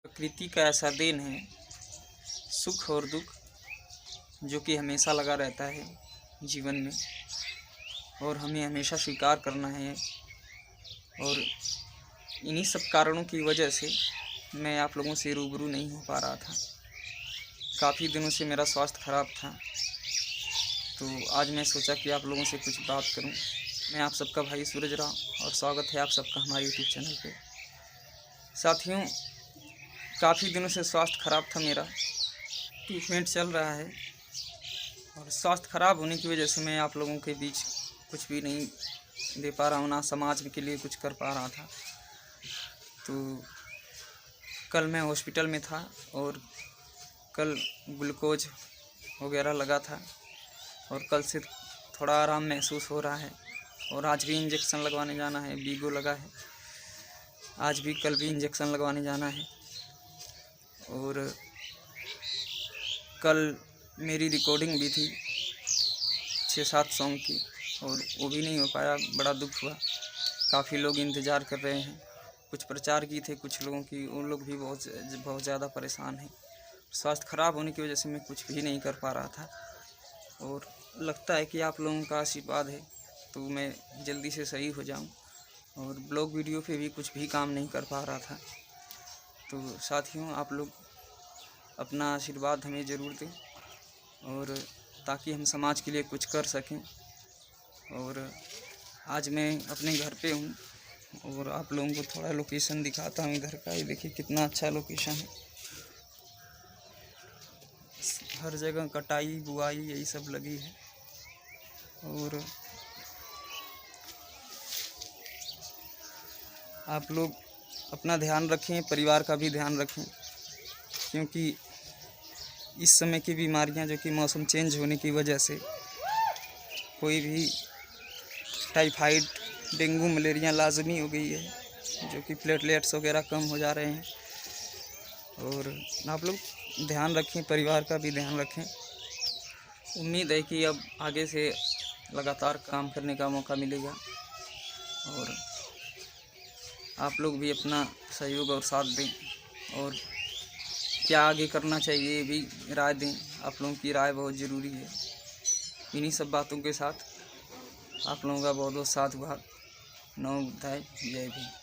प्रकृति का ऐसा देन है, सुख और दुख, जो कि हमेशा लगा रहता है जीवन में, और हमें हमेशा स्वीकार करना है। और इन्हीं सब कारणों की वजह से मैं आप लोगों से रूबरू नहीं हो पा रहा था। काफ़ी दिनों से मेरा स्वास्थ्य खराब था, तो आज मैं सोचा कि आप लोगों से कुछ बात करूं। मैं आप सबका भाई सूरज राव, और स्वागत है आप सबका हमारे यूट्यूब चैनल पे। साथियों, काफ़ी दिनों से स्वास्थ्य खराब था मेरा, ट्रीटमेंट चल रहा है, और स्वास्थ्य खराब होने की वजह से मैं आप लोगों के बीच कुछ भी नहीं दे पा रहा हूँ, ना समाज के लिए कुछ कर पा रहा था। तो कल मैं हॉस्पिटल में था और कल ग्लूकोज वगैरह लगा था, और कल से थोड़ा आराम महसूस हो रहा है। और आज भी इंजेक्शन लगवाने जाना है, वीगो लगा है, आज भी कल भी इंजेक्शन लगवाने जाना है। और कल मेरी रिकॉर्डिंग भी थी 6-7 सॉन्ग की, और वो भी नहीं हो पाया। बड़ा दुख हुआ। काफ़ी लोग इंतज़ार कर रहे हैं। कुछ प्रचार की थे कुछ लोगों की, उन लोग भी बहुत ज़्यादा परेशान हैं। स्वास्थ्य खराब होने की वजह से मैं कुछ भी नहीं कर पा रहा था, और लगता है कि आप लोगों का आशीर्वाद है तो मैं जल्दी से सही हो जाऊं। और ब्लॉग वीडियो पे भी कुछ भी काम नहीं कर पा रहा था। तो साथियों, आप लोग अपना आशीर्वाद हमें ज़रूर दें, और ताकि हम समाज के लिए कुछ कर सकें। और आज मैं अपने घर पे हूँ, और आप लोगों को थोड़ा लोकेशन दिखाता हूँ इधर का। ये देखिए कितना अच्छा लोकेशन है। हर जगह कटाई बुआई यही सब लगी है। और आप लोग अपना ध्यान रखें, परिवार का भी ध्यान रखें, क्योंकि इस समय की बीमारियां, जो कि मौसम चेंज होने की वजह से कोई भी टाइफाइड, डेंगू, मलेरिया लाजमी हो गई है, जो कि प्लेटलेट्स वगैरह कम हो जा रहे हैं। और आप लोग ध्यान रखें, परिवार का भी ध्यान रखें। उम्मीद है कि अब आगे से लगातार काम करने का मौका मिलेगा, और आप लोग भी अपना सहयोग और साथ दें, और क्या आगे करना चाहिए ये भी राय दें। आप लोगों की राय बहुत ज़रूरी है। इन्हीं सब बातों के साथ आप लोगों का बहुत बहुत साथ हुआ। नमो बुद्धाय, जय भीम।